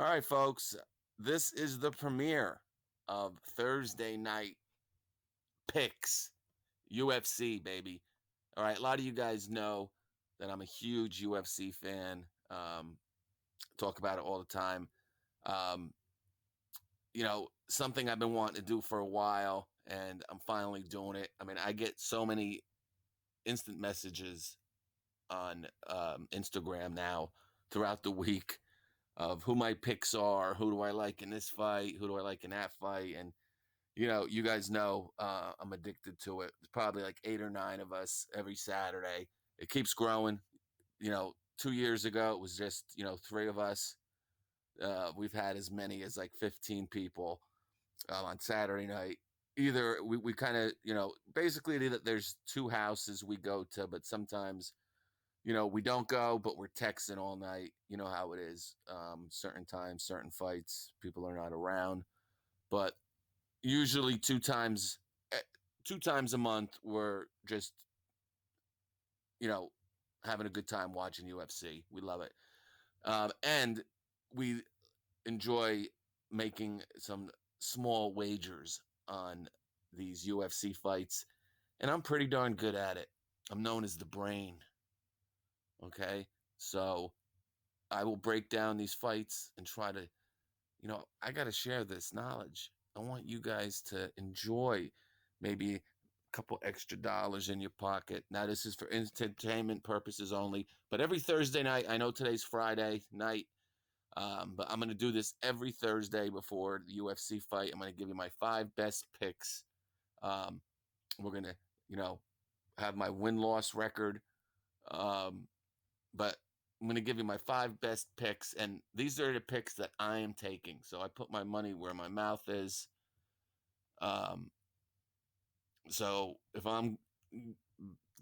All right, folks. This is the premiere of Thursday night picks. UFC, baby. All right, a lot of you guys know that I'm a huge UFC fan. Talk about it all the time. Um, something I've been wanting to do for a while, and I'm finally doing it. I mean, I get so many instant messages on Instagram now throughout the week of who my picks are, who do I like in this fight, who do I like in that fight, and you guys know I'm addicted to it. There's probably like 8 or 9 of us every Saturday. It keeps growing. 2 years ago it was just 3 of us. We've had as many as like 15 people on Saturday night. Either we kind of basically there's 2 houses we go to, but sometimes we don't go, but we're texting all night. You know how it is. Certain times, certain fights, people are not around. But usually 2 times a month, we're just, having a good time watching UFC. We love it. And we enjoy making some small wagers on these UFC fights. And I'm pretty darn good at it. I'm known as the brain. Okay, so I will break down these fights and try to, I got to share this knowledge. I want you guys to enjoy maybe a couple extra dollars in your pocket. Now, this is for entertainment purposes only, but every Thursday night, I know today's Friday night, but I'm going to do this every Thursday before the UFC fight. I'm going to give you my 5 best picks. We're going to, have my win-loss record. But I'm going to give you my 5 best picks, and these are the picks that I am taking. So I put my money where my mouth is. So if I'm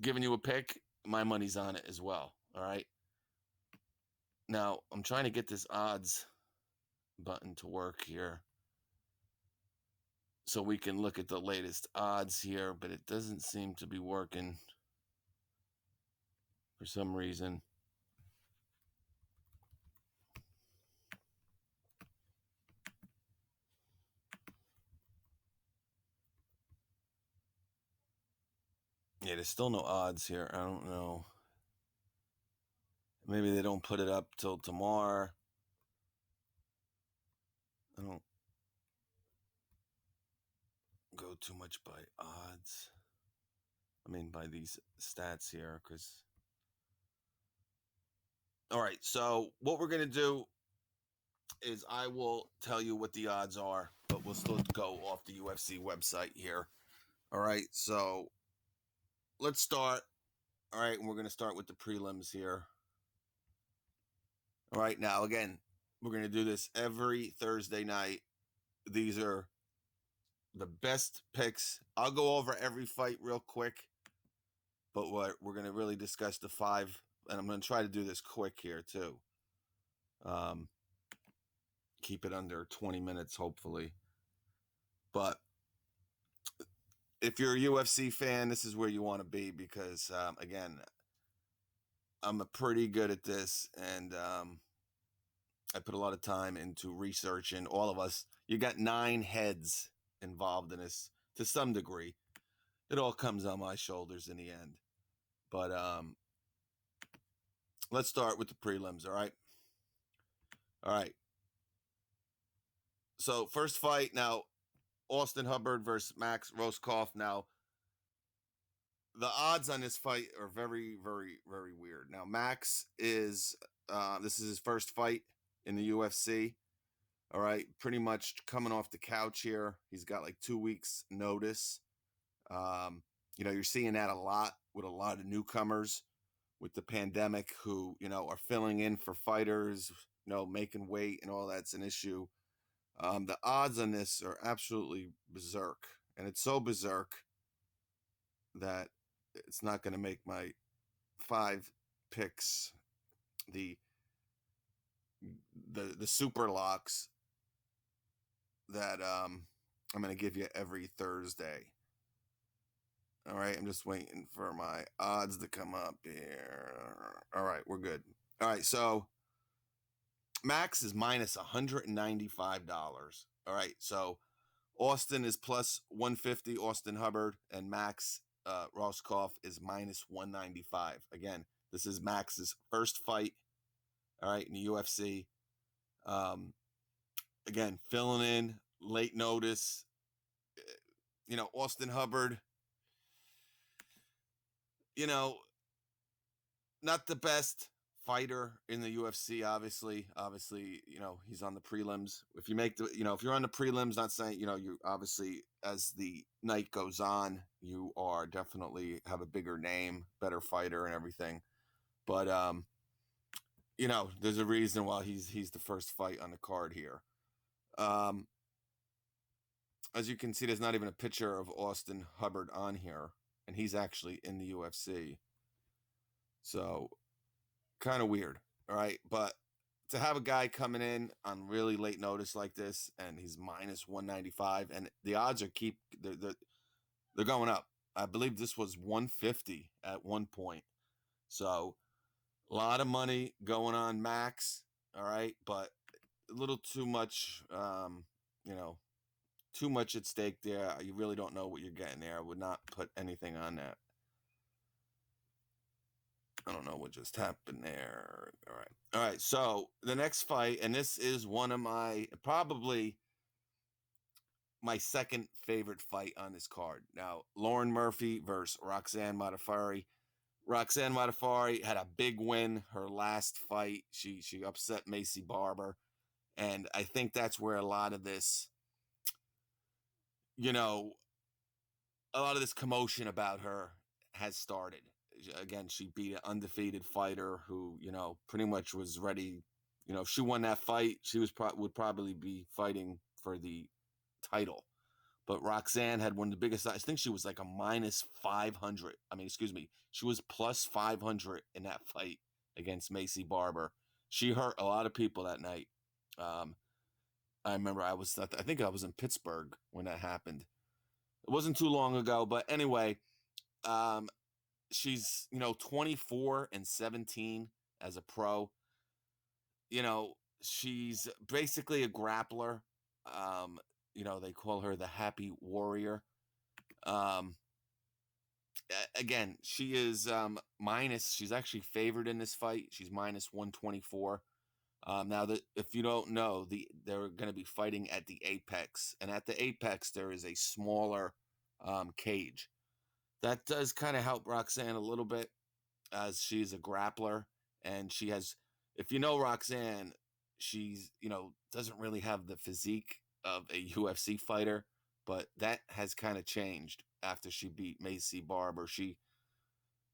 giving you a pick, my money's on it as well. All right. Now, I'm trying to get this odds button to work here so we can look at the latest odds here, but it doesn't seem to be working for some reason. Yeah, there's still no odds here. I don't know. Maybe they don't put it up till tomorrow. I don't go too much by odds. I mean, by these stats here, because. All right, so what we're going to do is I will tell you what the odds are, but we'll still go off the UFC website here. All right, so let's start. All right, and we're going to start with the prelims here. All right, now, again, we're going to do this every Thursday night. These are the best picks. I'll go over every fight real quick, but we're going to really discuss the 5, and I'm going to try to do this quick here too. Keep it under 20 minutes, hopefully. But if you're a UFC fan, this is where you want to be because, again, I'm pretty good at this, and I put a lot of time into researching all of us. You got 9 heads involved in this to some degree. It all comes on my shoulders in the end. But let's start with the prelims, all right? All right. So first fight now, Austin Hubbard versus Max Roscoff. Now, the odds on this fight are very, very, very weird. Now, Max is this is his first fight in the UFC. All right, pretty much coming off the couch here. He's got like 2 weeks notice. You're seeing that a lot with a lot of newcomers with the pandemic who, are filling in for fighters, making weight and all that's an issue. The odds on this are absolutely berserk. And it's so berserk that it's not going to make my 5 picks, the super locks that I'm going to give you every Thursday. All right, I'm just waiting for my odds to come up here. All right, we're good. All right, so Max is minus $195. All right, so Austin is plus 150, Austin Hubbard, and Max Roscoff is minus 195. Again, this is Max's first fight, all right, in the UFC. Um, again, filling in late notice. Austin Hubbard, you know, not the best fighter in the UFC, obviously. Obviously, he's on the prelims. If you make if you're on the prelims, not saying, you obviously, as the night goes on, you are definitely have a bigger name, better fighter and everything. But there's a reason why he's the first fight on the card here. As you can see, there's not even a picture of Austin Hubbard on here, and he's actually in the UFC. So kind of weird. All right. But to have a guy coming in on really late notice like this, and he's minus 195, and the odds are they're going up. I believe this was 150 at one point. So a lot of money going on Max. All right. But a little too much, too much at stake there. You really don't know what you're getting there. I would not put anything on that. I don't know what just happened there. All right. So the next fight, and this is one of probably my second favorite fight on this card. Now, Lauren Murphy versus Roxane Modafferi. Roxane Modafferi had a big win her last fight. She upset Maycee Barber, and I think that's where a lot of this, commotion about her has started. Again, she beat an undefeated fighter who, pretty much was ready. If she won that fight, she would probably be fighting for the title. But Roxane had one of the biggest. I think she was like a minus 500. She was plus 500 in that fight against Maycee Barber. She hurt a lot of people that night. I remember I think I was in Pittsburgh when that happened. It wasn't too long ago, but anyway, she's 24-17 as a pro. She's basically a grappler. They call her the Happy Warrior. Again, she is she's actually favored in this fight. She's minus 124. Now, if you don't know, they're going to be fighting at the Apex, and at the Apex there is a smaller cage. That does kind of help Roxane a little bit, as she's a grappler, and she has, if you know Roxane, she's, doesn't really have the physique of a UFC fighter, but that has kind of changed after she beat Maycee Barber.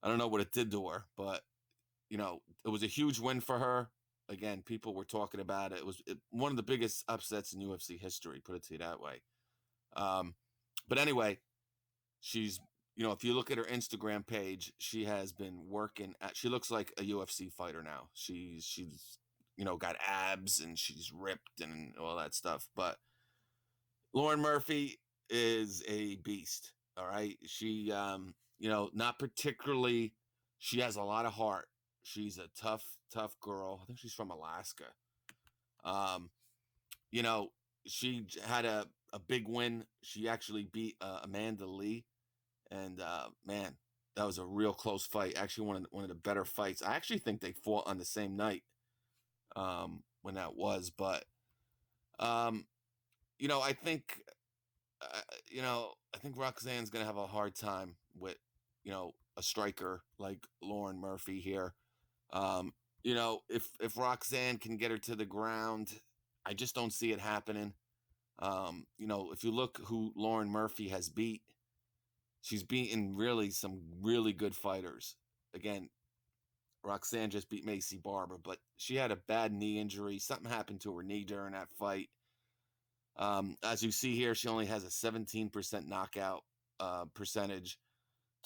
I don't know what it did to her, but, it was a huge win for her. Again, people were talking about it. It was one of the biggest upsets in UFC history, put it to you that way. But anyway, she's, if you look at her Instagram page, she has been working she looks like a UFC fighter now. She's got abs and she's ripped and all that stuff. But Lauren Murphy is a beast. All right. She, not particularly, she has a lot of heart. She's a tough girl. I think she's from Alaska. She had a big win. She actually beat Amanda Lee. And man, that was a real close fight. Actually, one of the better fights. I actually think they fought on the same night when that was. But I think I think Roxane's gonna have a hard time with a striker like Lauren Murphy here. If Roxane can get her to the ground, I just don't see it happening. If you look who Lauren Murphy has beat, she's beaten really some really good fighters. Again, Roxane just beat Maycee Barber, but she had a bad knee injury. Something happened to her knee during that fight. As you see here, she only has a 17% knockout percentage,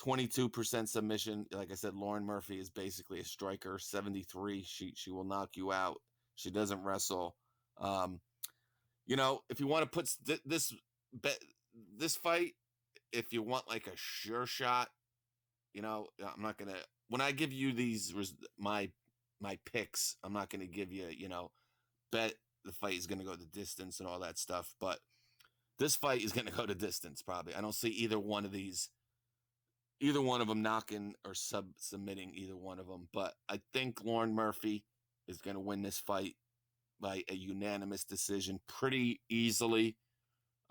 22% submission. Like I said, Lauren Murphy is basically a striker. 73. She will knock you out. She doesn't wrestle. If you want to put this fight, if you want like a sure shot, I'm not gonna. When I give you these my picks, I'm not gonna give you bet the fight is going to go the distance and all that stuff, but this fight is going to go to distance probably. I don't see either one of them knocking or submitting either one of them, but I think Lauren Murphy is going to win this fight by a unanimous decision pretty easily.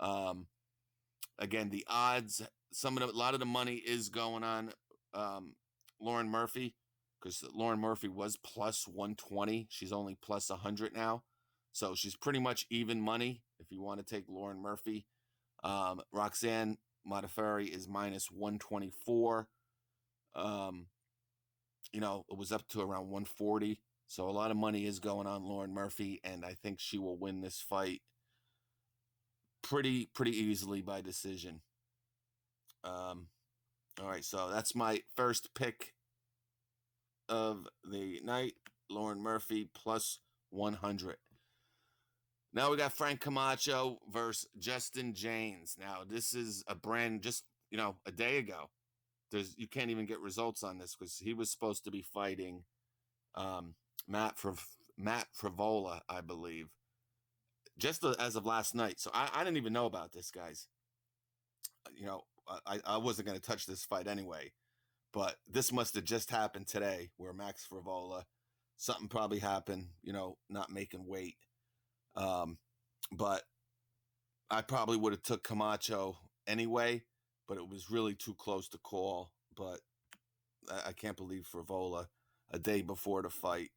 Again, the odds, a lot of the money is going on Lauren Murphy, because Lauren Murphy was plus 120. She's only plus 100 now. So she's pretty much even money if you want to take Lauren Murphy. Roxane Modafferi is minus 124. It was up to around 140. So a lot of money is going on Lauren Murphy, and I think she will win this fight pretty easily by decision. All right, so that's my first pick of the night, Lauren Murphy plus 100. Now we got Frank Camacho versus Justin James. Now this is a brand just, a day ago. You can't even get results on this because he was supposed to be fighting Matt Frivola, I believe, just as of last night. So I didn't even know about this, guys. I wasn't going to touch this fight anyway, but this must have just happened today where Max Frivola, something probably happened, not making weight. But I probably would have took Camacho anyway, but it was really too close to call. But I can't believe Frivola a day before the fight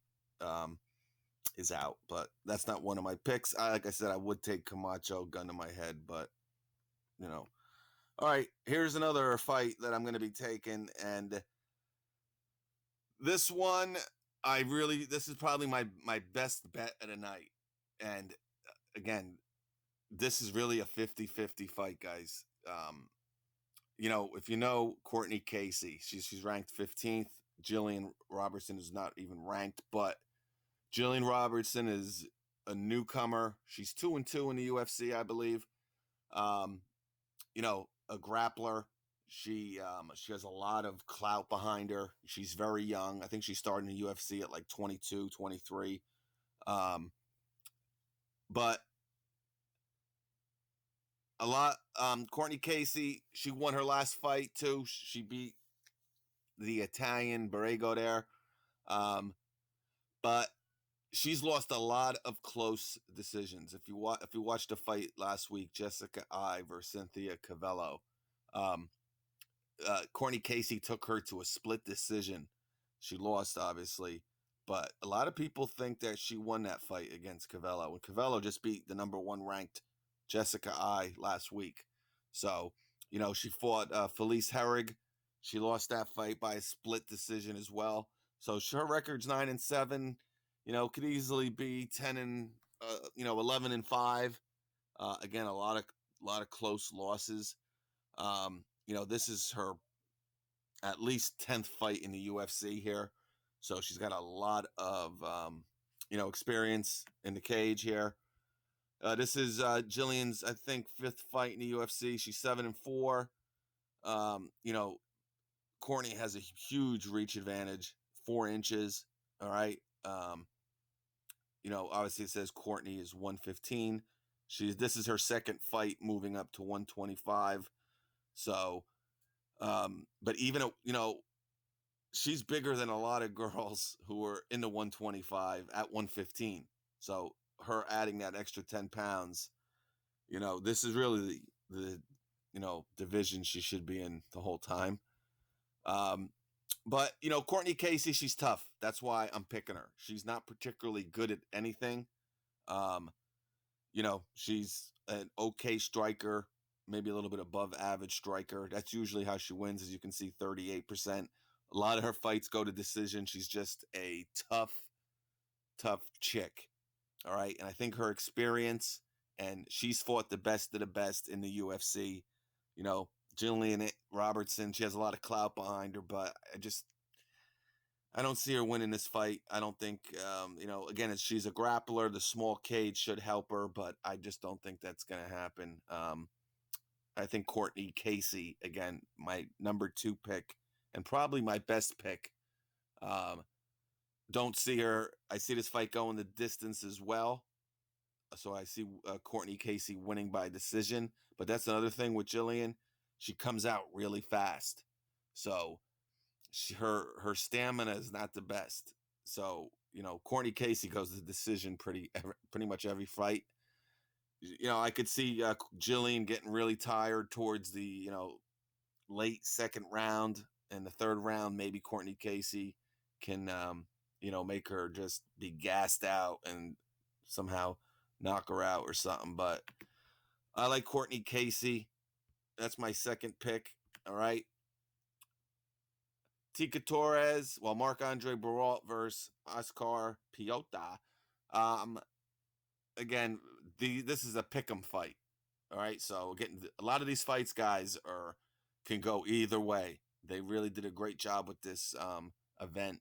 is out. But that's not one of my picks. Like I said, I would take Camacho, gun to my head, but All right, here's another fight that I'm going to be taking, and this one, this is probably my best bet of the night. And again, this is really a 50-50 fight, guys. If you know Courtney Casey, she's ranked 15th. Jillian Robertson is not even ranked, but Jillian Robertson is a newcomer. She's 2-2 in the UFC, I believe. A grappler. She has a lot of clout behind her. She's very young. I think she started in the UFC at like 22, 23. But a lot. Courtney Casey, she won her last fight too. She beat the Italian Borrego there. But she's lost a lot of close decisions. If you watched the fight last week, Jessica I versus Cynthia Cavello, Courtney Casey took her to a split decision. She lost, obviously, but a lot of people think that she won that fight against Cavello. And Cavello just beat the number 1 ranked Jessica I last week. So, she fought Felice Herrig. She lost that fight by a split decision as well. So her record's 9-7. Could easily be 11-5. Again, a lot of close losses. This is her at least 10th fight in the UFC here. So she's got a lot of, experience in the cage here. This is Jillian's, I think, 5th fight in the UFC. She's 7-4. Courtney has a huge reach advantage, 4 inches. All right. Obviously it says Courtney is 115. This is her 2nd fight moving up to 125. So, but even, she's bigger than a lot of girls who are in the 125 at 115. So her adding that extra 10 pounds, this is really the division she should be in the whole time. But, Courtney Casey, she's tough. That's why I'm picking her. She's not particularly good at anything. She's an okay striker, maybe a little bit above average striker. That's usually how she wins, as you can see, 38%. A lot of her fights go to decision. She's just a tough chick. All right. And I think her experience, and she's fought the best of the best in the UFC. Jillian Robertson, she has a lot of clout behind her, but I don't see her winning this fight. I don't think, again, she's a grappler. The small cage should help her, but I just don't think that's going to happen. I think Courtney Casey, again, my number 2 pick and probably my best pick. Don't see her. I see this fight going the distance as well. So I see Courtney Casey winning by decision. But that's another thing with Jillian. She comes out really fast. So her stamina is not the best. So, Courtney Casey goes to decision pretty much every fight. I could see Jillian getting really tired towards the, late second round. And the third round, maybe Courtney Casey can, make her just be gassed out and somehow knock her out or something. But I like Courtney Casey. That's my second pick. All right. Tika Torres, Marc-Andre Baralt versus Oscar Piota. Again, this is a pick'em fight. All right, so getting a lot of these fights, guys, can go either way. They really did a great job with this event.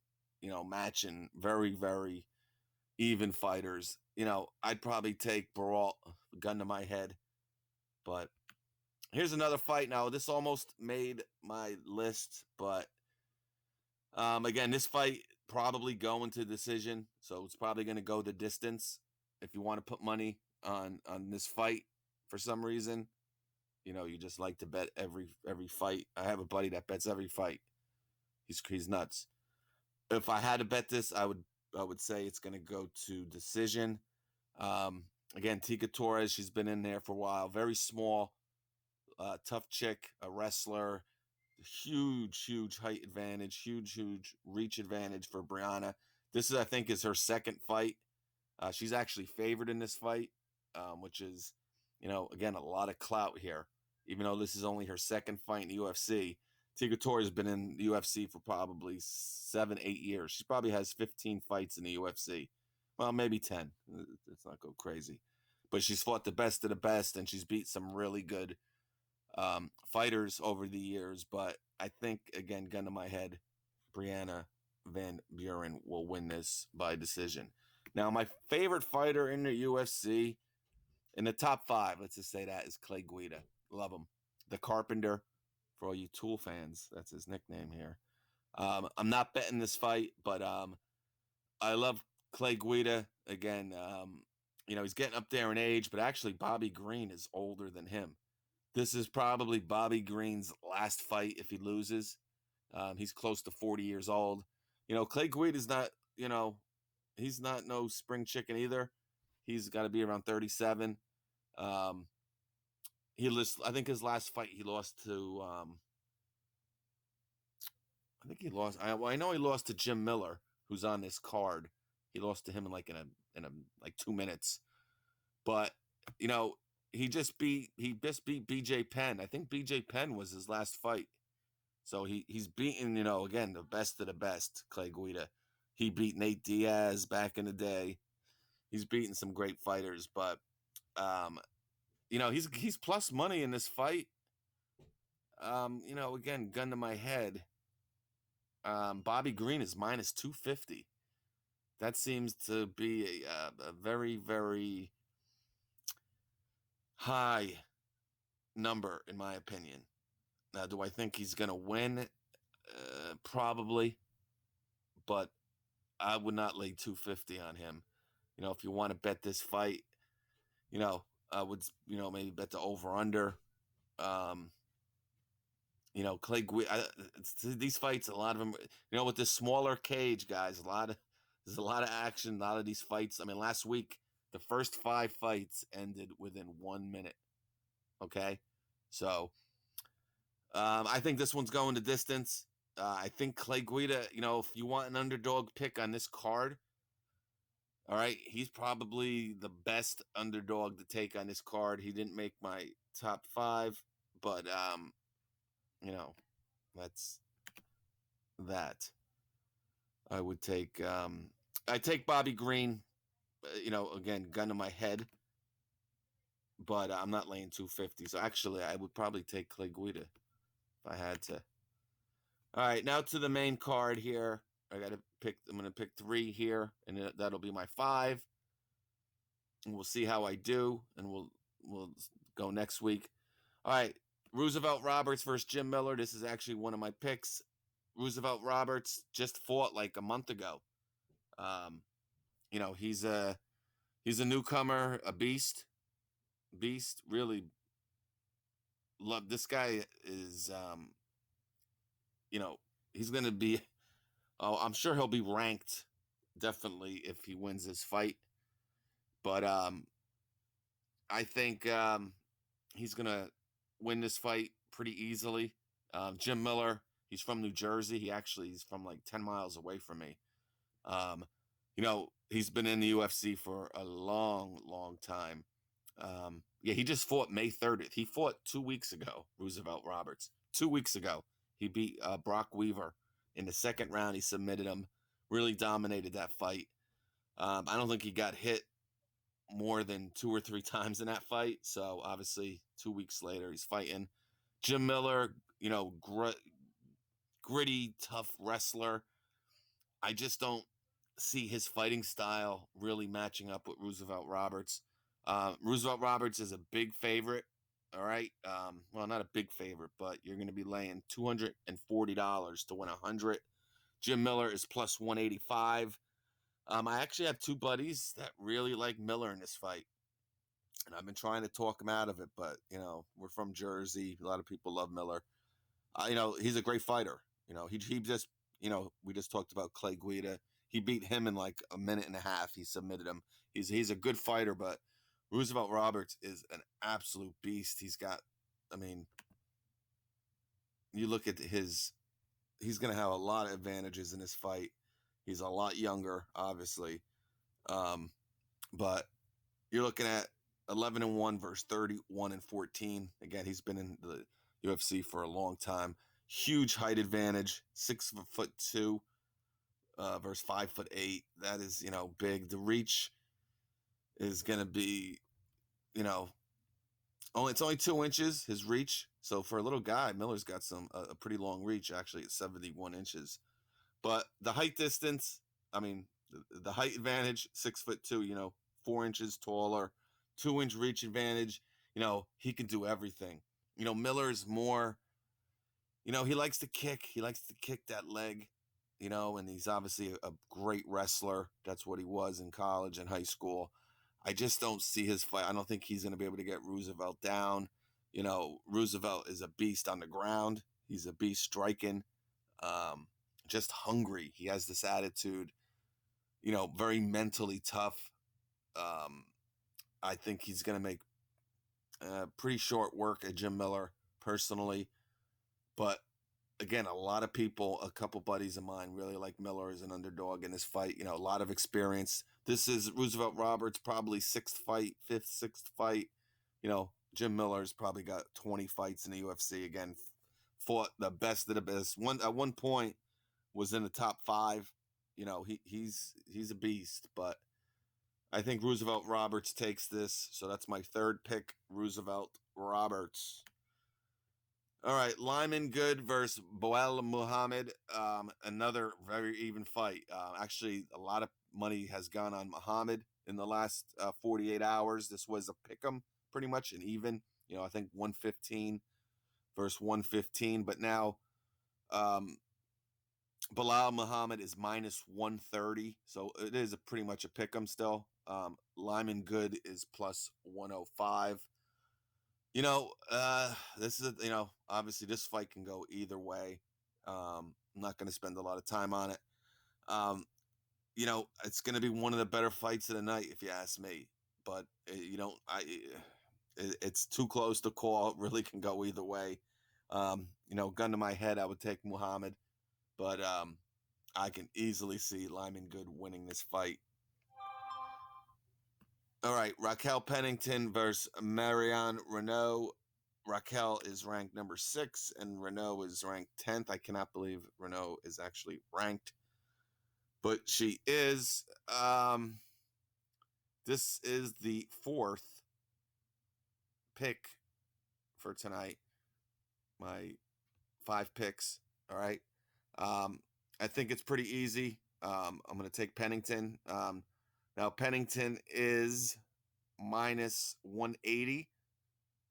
Matching very, very even fighters. I'd probably take Baralt, gun to my head. But here's another fight. Now, this almost made my list, but again, this fight probably going to decision, so it's probably going to go the distance. If you want to put money on this fight for some reason, you just like to bet every fight. I have a buddy that bets every fight. He's nuts. If I had to bet this, I would say it's going to go to decision. Again, Tika Torres, she's been in there for a while. Very small, tough chick, a wrestler. Huge height advantage, huge reach advantage for Brianna. This I think is her second fight. She's actually favored in this fight, which is, again, a lot of clout here. Even though this is only her second fight in the UFC, Tika Torres has been in the UFC for probably 7-8 years. She probably has 15 fights in the UFC. Well, maybe 10. Let's not go crazy. But she's fought the best of the best, and she's beat some really good fighters over the years. But I think, again, gun to my head, Brianna Van Buren will win this by decision. Now, my favorite fighter in the UFC, in the top 5, let's just say that, is Clay Guida. Love him. The Carpenter, for all you Tool fans, that's his nickname here. I'm not betting this fight, but I love Clay Guida. Again, he's getting up there in age, but actually Bobby Green is older than him. This is probably Bobby Green's last fight if he loses. He's close to 40 years old. Clay Guida is not, he's not no spring chicken either. He's got to be around 37. I think his last fight he lost to, I know he lost to Jim Miller, who's on this card. He lost to him in like 2 minutes. But, he just beat BJ Penn. I think BJ Penn was his last fight. So he's beaten, again, the best of the best, Clay Guida. He beat Nate Diaz back in the day. He's beaten some great fighters, but he's plus money in this fight. Again, gun to my head. Bobby Green is minus 250. That seems to be a very, very high number, in my opinion. Now, do I think he's going to win? Probably. But I would not lay 250 on him. If you want to bet this fight, I would, maybe bet the over-under. Clay Guida, these fights, a lot of them, with this smaller cage, guys, there's a lot of action, a lot of these fights. I mean, last week, the first 5 fights ended within 1 minute. Okay? So, I think this one's going the distance. I think Clay Guida, if you want an underdog pick on this card, all right, he's probably the best underdog to take on this card. He didn't make my top 5, but, that's that. I would take, I take Bobby Green, again, gun to my head, but I'm not laying 250. So actually, I would probably take Clay Guida if I had to. All right, now to the main card here. I'm going to pick 3 here, and that'll be my 5. And we'll see how I do, and we'll go next week. All right, Roosevelt Roberts versus Jim Miller. This is actually one of my picks. Roosevelt Roberts just fought like a month ago. He's He's a newcomer, a beast. Really love this guy. Is you know, he's gonna be. Oh, I'm sure he'll be ranked definitely if he wins this fight. But I think he's gonna win this fight pretty easily. Jim Miller, he's from New Jersey. He's from like 10 miles away from me. Um, he's been in the UFC for a long, long time. Yeah, he just fought May 30th. He fought 2 weeks ago, Roosevelt Roberts. 2 weeks ago, he beat Brock Weaver in the second round. He submitted him, really dominated that fight. I don't think he got hit more than 2 or 3 times in that fight. So obviously, 2 weeks later, he's fighting Jim Miller. Gritty, tough wrestler. I just don't see his fighting style really matching up with Roosevelt Roberts. Roosevelt Roberts is a big favorite. All right. Well, not a big favorite, but you're going to be laying $240 to win 100. Jim Miller is plus 185. I actually have two buddies that really like Miller in this fight, and I've been trying to talk him out of it. But we're from Jersey. A lot of people love Miller. He's a great fighter. He just we just talked about Clay Guida. He beat him in like a minute and a half. He submitted him. He's a good fighter, but Roosevelt Roberts is an absolute beast. You look at he's going to have a lot of advantages in this fight. He's a lot younger, obviously. But you're looking at 11-1 versus 31-14. Again, he's been in the UFC for a long time. Huge height advantage, 6'2" versus 5'8". That is, big. The reach is going to be, it's only 2 inches, his reach. So for a little guy, Miller's got a pretty long reach, actually, at 71 inches. But the height distance, the height advantage, 6'2", 4 inches taller, 2-inch reach advantage. He can do everything. Miller's more, he likes to kick. He likes to kick that leg, and he's obviously a great wrestler. That's what he was in college and high school. I just don't see his fight. I don't think he's going to be able to get Roosevelt down. Roosevelt is a beast on the ground. He's a beast striking. Just hungry. He has this attitude, very mentally tough. I think he's going to make pretty short work at Jim Miller, personally. But again, a couple buddies of mine really like Miller as an underdog in this fight. A lot of experience. This is Roosevelt Roberts' probably sixth fight. Jim Miller's probably got 20 fights in the UFC. Again, fought the best of the best. At one point was in the top 5. He's a beast, but I think Roosevelt Roberts takes this. So that's my third pick, Roosevelt Roberts. All right, Lymangood versus Boel Muhammad. Another very even fight. Actually, a lot of money has gone on Muhammad in the last 48 hours. This was a pick'em, pretty much an even. I think 115 versus 115. But now, Bilal Muhammad is minus 130, so it is pretty much a pick'em still. Lymangood is plus 105. This is obviously this fight can go either way. I'm not going to spend a lot of time on it. It's going to be one of the better fights of the night, if you ask me. But it's too close to call. It really can go either way. Gun to my head, I would take Muhammad, but I can easily see Lymangood winning this fight. All right, Raquel Pennington versus Marion Renault. Raquel is ranked number 6, and Renault is ranked 10th. I cannot believe Renault is actually ranked, but she is. This is the 4th pick for tonight. My 5 picks. All right. I think it's pretty easy. I'm going to take Pennington. Now, Pennington is minus 180.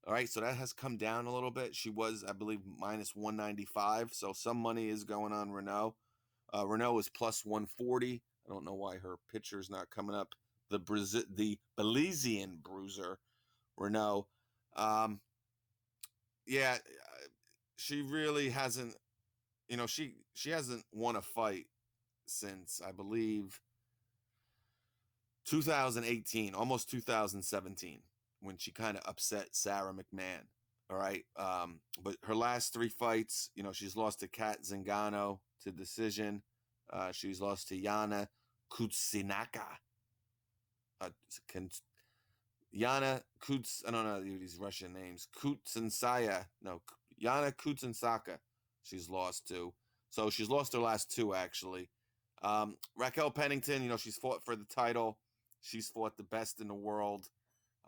All right, so that has come down a little bit. She was, I believe, minus 195. So some money is going on Renault. Renault is plus 140. I don't know why her picture is not coming up. the Belizean bruiser, Renault. Yeah, she really hasn't. She hasn't won a fight since, I believe, 2018, almost 2017, when she kind of upset Sarah McMahon. All right. But her last 3 fights, she's lost to Kat Zingano to decision. She's lost to Yana Kutsinaka. Yana Kuts, I don't know these Russian names. Kutsinsaya. No, Yana Kutsinsaka. She's lost to. So she's lost her last 2, actually. Raquel Pennington, she's fought for the title. She's fought the best in the world.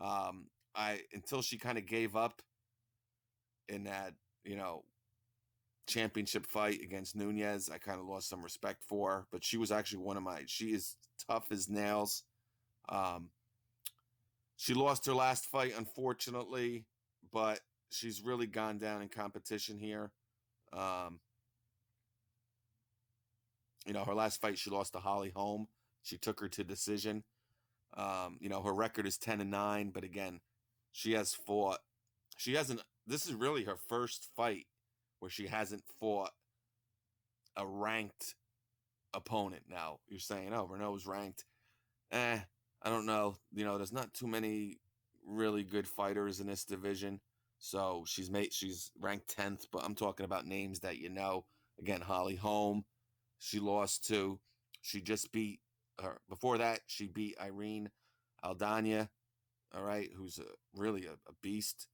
Until she kind of gave up in that, championship fight against Nunez, I kind of lost some respect for her. But she was actually she is tough as nails. She lost her last fight, unfortunately, but she's really gone down in competition here. Her last fight, she lost to Holly Holm. She took her to decision. Her record is 10-9, but again, she hasn't, this is really her first fight where she hasn't fought a ranked opponent. Now, you're saying, oh, Renault's ranked. I don't know. There's not too many really good fighters in this division. So she's ranked 10th, but I'm talking about names that Again, Holly Holm, she lost to. She just beat her. Before that, she beat Irene Aldana, all right, who's really a beast.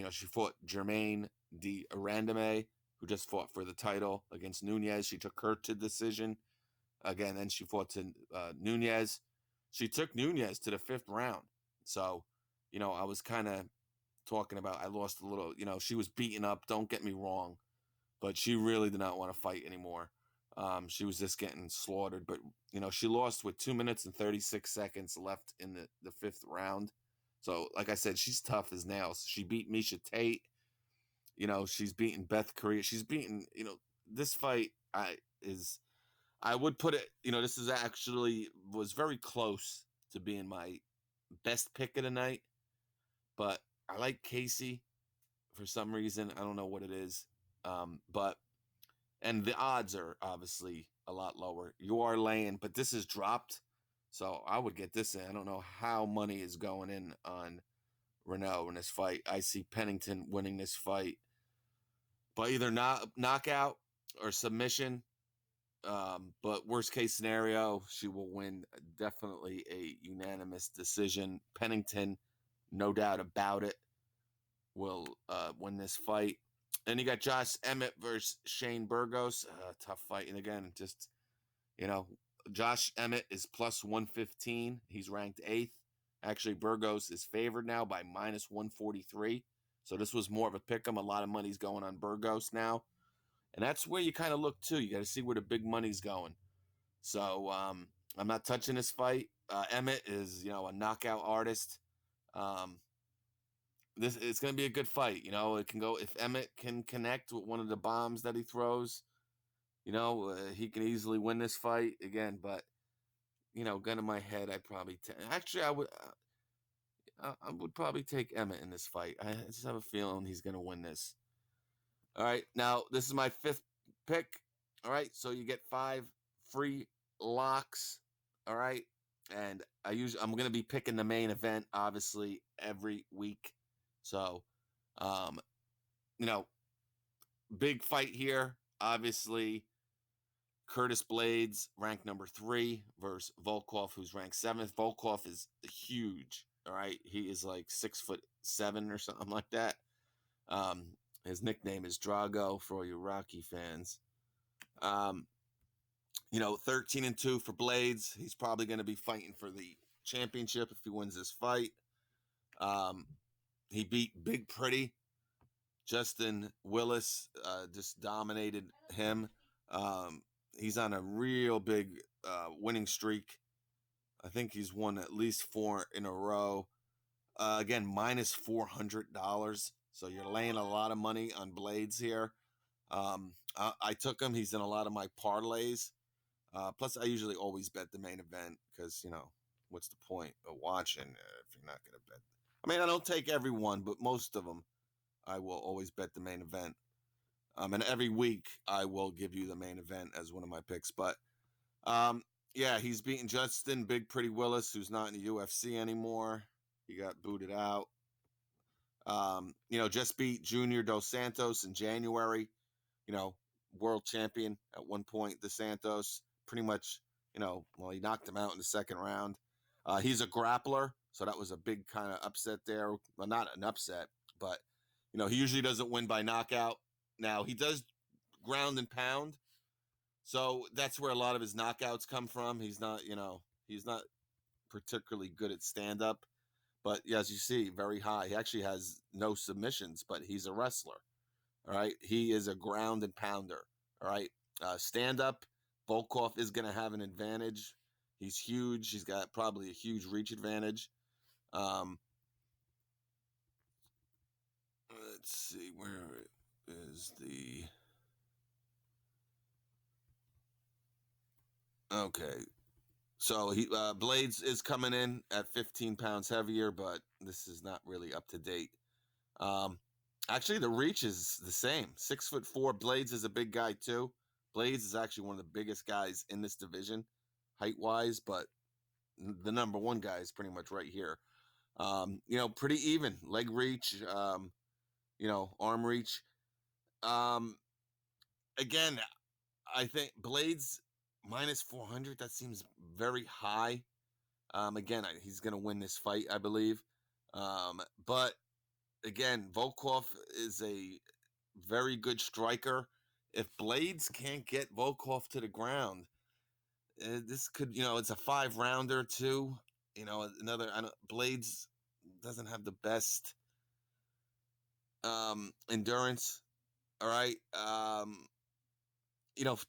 She fought Germaine de Arandame, who just fought for the title against Nunez. She took her to decision. Again, then she fought to Nunez. She took Nunez to the 5th round. So, I was kind of talking about, I lost a little, she was beaten up, don't get me wrong, but she really did not want to fight anymore. She was just getting slaughtered, but, she lost with 2 minutes and 36 seconds left in the 5th round. So, like I said, she's tough as nails. She beat Miesha Tate. She's beaten Beth Korea. She's beaten, this fight I would put it, this is actually was very close to being my best pick of the night, but I like Casey for some reason. I don't know what it is. And the odds are obviously a lot lower. You are laying, but this is dropped. So I would get this in. I don't know how money is going in on Renault in this fight. I see Pennington winning this fight by either knockout or submission. But worst case scenario, she will win definitely a unanimous decision. Pennington, no doubt about it, will win this fight. Then you got Josh Emmett versus Shane Burgos. Tough fight. And again, just, Josh Emmett is plus 115. He's ranked 8th. Actually, Burgos is favored now by minus 143. So this was more of a pick 'em. A lot of money's going on Burgos now. And that's where you kind of look, too. You got to see where the big money's going. So I'm not touching this fight. Emmett is, a knockout artist. It's going to be a good fight. It can go, if Emmett can connect with one of the bombs that he throws, he can easily win this fight again. But, gun in my head, I'd probably actually I would probably take Emmett in this fight. I just have a feeling he's going to win this. All right, now this is my 5th pick. All right, so you get 5 free locks. All right, and I'm going to be picking the main event obviously every week. So, big fight here. Obviously, Curtis Blades ranked number 3 versus Volkov, who's ranked 7th. Volkov is huge. All right, he is like 6'7" or something like that. His nickname is Drago for all you Rocky fans. 13-2 for Blades. He's probably going to be fighting for the championship if he wins this fight. He beat Big Pretty. Justin Willis just dominated him. He's on a real big winning streak. I think he's won at least 4 in a row. Again, minus $400. So you're laying a lot of money on Blades here. I took him. He's in a lot of my parlays. Plus, I usually always bet the main event because, what's the point of watching if you're not going to bet? I mean, I don't take everyone, but most of them, I will always bet the main event. And every week I will give you the main event as one of my picks. But yeah, he's beaten Justin Big Pretty Willis, who's not in the UFC anymore. He got booted out. Just beat Junior Dos Santos in January. World champion at one point, Dos Santos. Pretty much, he knocked him out in the second round. He's a grappler, so that was a big kind of upset there. Well, not an upset, but, he usually doesn't win by knockout. Now, he does ground and pound, so that's where a lot of his knockouts come from. He's not particularly good at stand-up, but as you see, very high. He actually has no submissions, but he's a wrestler. All right. He is a ground and pounder. All right. Stand-up, Volkov is going to have an advantage. He's huge. He's got probably a huge reach advantage. Let's see. Where is the... Okay. So Blades is coming in at 15 pounds heavier, but this is not really up to date. Actually, the reach is the same. 6'4". Blades is a big guy too. Blades is actually one of the biggest guys in this division, height-wise, but the number one guy is pretty much right here. Pretty even. Leg reach, arm reach. Again, I think Blades minus 400, that seems very high. Again, he's going to win this fight, I believe. But again, Volkov is a very good striker. If Blades can't get Volkov to the ground, this could, it's a 5-rounder too. Blades doesn't have the best endurance. All right.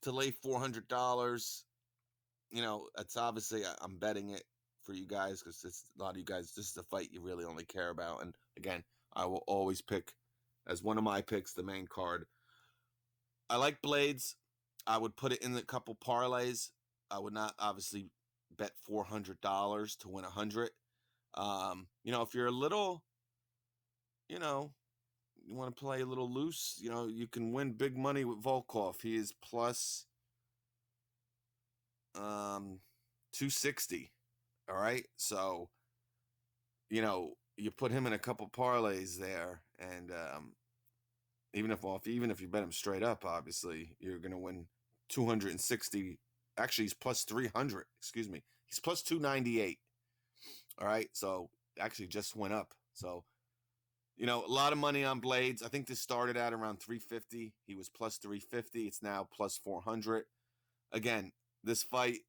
To lay $400, it's obviously, I'm betting it for you guys because it's a lot of you guys. This is a fight you really only care about. And again, I will always pick as one of my picks the main card. I like Blades. I would put it in a couple parlays. I would not obviously bet $400 to win 100. If you're a little, you want to play a little loose, you can win big money with Volkov. He is plus 260. All right. So, you put him in a couple parlays there, and even if you bet him straight up, obviously you're going to win 260. Actually, he's plus 300. Excuse me. He's plus 298. All right. So actually just went up. So, a lot of money on Blades. I think this started at around 350. He was plus 350. It's now plus 400. Again, this fight,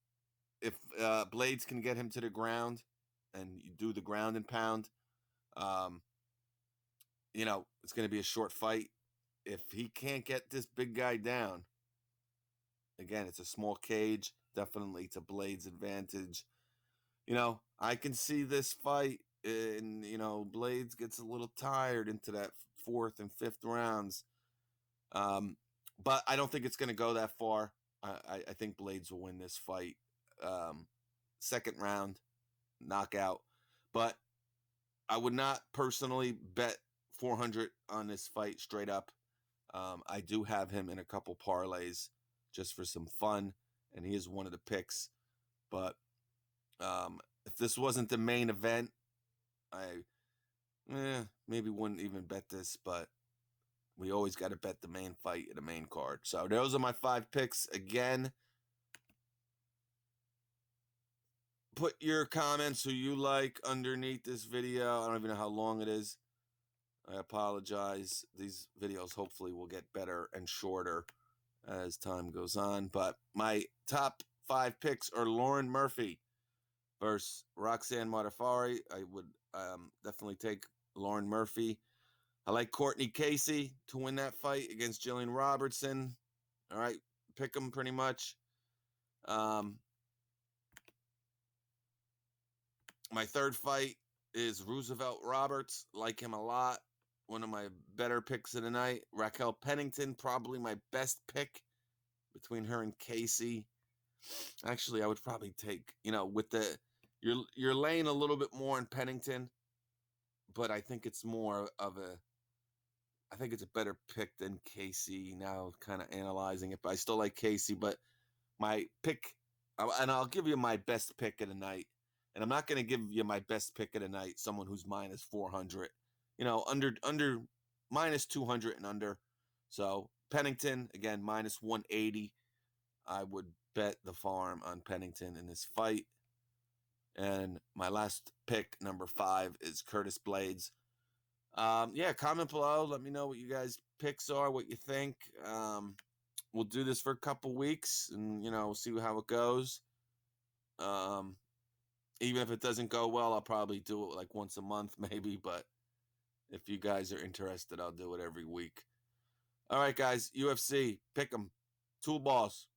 if Blades can get him to the ground and you do the ground and pound, it's going to be a short fight. If he can't get this big guy down, again, it's a small cage, definitely to Blades' advantage. I can see this fight, and, Blades gets a little tired into that 4th and 5th rounds. But I don't think it's going to go that far. I think Blades will win this fight. Second round, knockout. But I would not personally bet 400 on this fight straight up. I do have him in a couple parlays just for some fun, and he is one of the picks. But if this wasn't the main event, I maybe wouldn't even bet this, but we always got to bet the main fight in the main card. So those are my 5 picks. Again, put your comments who you like underneath this video. I don't even know how long it is. I apologize. These videos hopefully will get better and shorter as time goes on. But my top 5 picks are Lauren Murphy versus Roxane Modafferi. I would definitely take Lauren Murphy. I like Courtney Casey to win that fight against Jillian Robertson. All right, pick them pretty much. My third fight is Roosevelt Roberts. Like him a lot. One of my better picks of the night. Raquel Pennington, probably my best pick between her and Casey. Actually, I would probably take, with the, You're laying a little bit more in Pennington, but I think it's more of a I think it's a better pick than Casey now, kind of analyzing it. But I still like Casey. But my pick, and I'll give you my best pick of the night. And I'm not going to give you my best pick of the night, someone who's minus 400, under minus 200 and under. So Pennington, again, minus 180. I would bet the farm on Pennington in this fight. And my last pick, number 5, is Curtis Blades. Yeah, comment below. Let me know what you guys' picks are, what you think. We'll do this for a couple weeks, and we'll see how it goes. Even if it doesn't go well, I'll probably do it like once a month, maybe. But if you guys are interested, I'll do it every week. All right, guys. UFC, pick 'em. Tool boss.